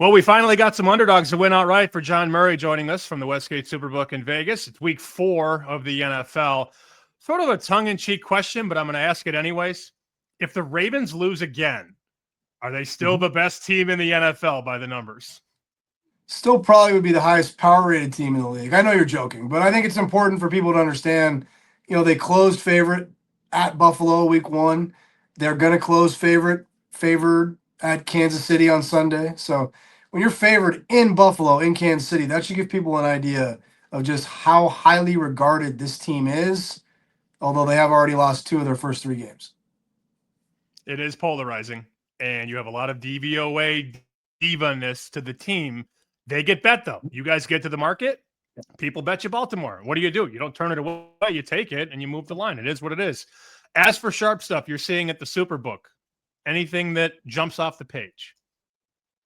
Well, we finally got some underdogs to win outright for John Murray joining us from the Westgate SuperBook in Vegas. It's week 4 of the NFL. Sort of a tongue-in-cheek question, but I'm going to ask it anyways. If the Ravens lose again, are they still the best team in the NFL by the numbers? Still probably would be the highest power-rated team in the league. I know you're joking, but I think it's important for people to understand, they closed favorite at Buffalo week 1. They're going to close favored at Kansas City on Sunday. So when you're favored in Buffalo, in Kansas City, that should give people an idea of just how highly regarded this team is, although they have already lost 2 of their first 3 games. It is polarizing, and you have a lot of DVOA diva-ness to the team. They get bet, though. You guys get to the market, people bet you Baltimore. What do? You don't turn it away. You take it, and you move the line. It is what it is. As for sharp stuff you're seeing at the SuperBook, anything that jumps off the page?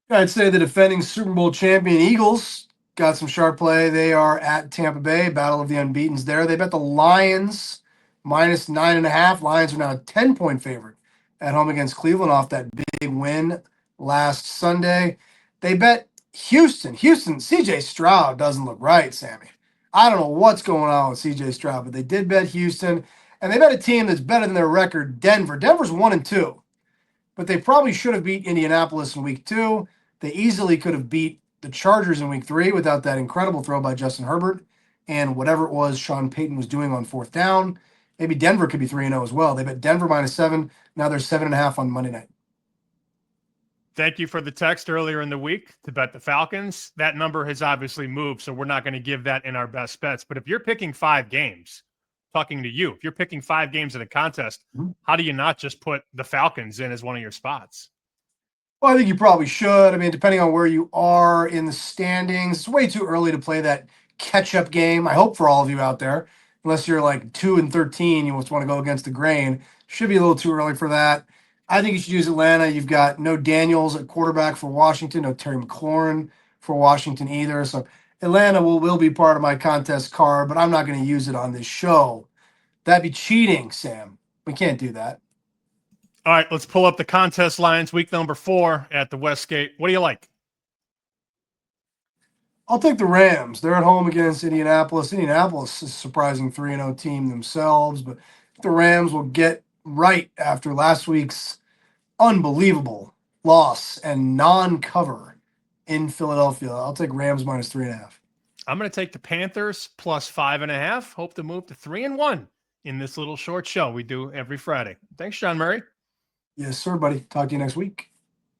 I'd say the defending Super Bowl champion Eagles got some sharp play. They are at Tampa Bay, battle of the unbeatens there. They bet the Lions minus 9.5. Lions are now a 10-point favorite at home against Cleveland off that big win last Sunday. They bet Houston, CJ Stroud doesn't look right, Sammy. I don't know what's going on with CJ Stroud, but they did bet Houston, and they bet a team that's better than their record, Denver. Denver's 1-2, but they probably should have beat Indianapolis in week 2. They easily could have beat the Chargers in week 3 without that incredible throw by Justin Herbert and whatever it was Sean Payton was doing on 4th down. Maybe Denver could be 3-0 as well. They bet Denver minus 7. Now they're 7.5 on Monday night. Thank you for the text earlier in the week to bet the Falcons. That number has obviously moved, so we're not going to give that in our best bets. But if you're picking 5 games, talking to you, if you're picking 5 games in a contest, how do you not just put the Falcons in as one of your spots? Well, I think you probably should. I mean, depending on where you are in the standings, it's way too early to play that catch-up game. I hope for all of you out there, unless you're like 2-13, you just want to go against the grain. Should be a little too early for that. I think you should use Atlanta. You've got no Daniels at quarterback for Washington, no Terry McLaurin for Washington either. So Atlanta will be part of my contest card, but I'm not going to use it on this show. That'd be cheating, Sam. We can't do that. All right, let's pull up the contest lines. Week number 4 at the Westgate. What do you like? I'll take the Rams. They're at home against Indianapolis. Indianapolis is a surprising 3-0 team themselves, but the Rams will get right after last week's unbelievable loss and non-cover in Philadelphia. I'll take Rams minus 3.5. I'm going to take the Panthers plus 5.5. Hope to move to 3-1 in this little short show we do every Friday. Thanks, John Murray. Yes, sir, buddy. Talk to you next week.